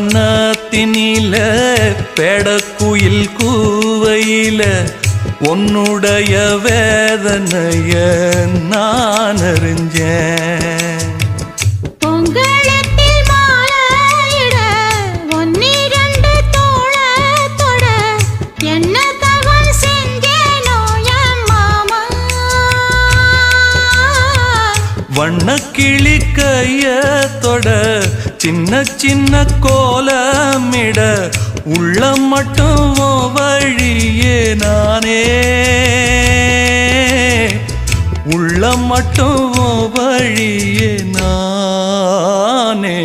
புன்னவனத்தினில பெடக்குயில் கூவையில உன்னுடைய வேதனைய நான் அறிஞ்சேன். பொங்கலத்தில் மாலையிட ஒன்னிரண்டு தோளத்தோட என்ன தவம் செஞ்சேனோ என் மாமா. வண்ணக்கிளி கையத்தோட சின்ன சின்ன கோலமிட உள்ள மட்டும் வழியே நானே உள்ள மட்டும் வழியே நானே.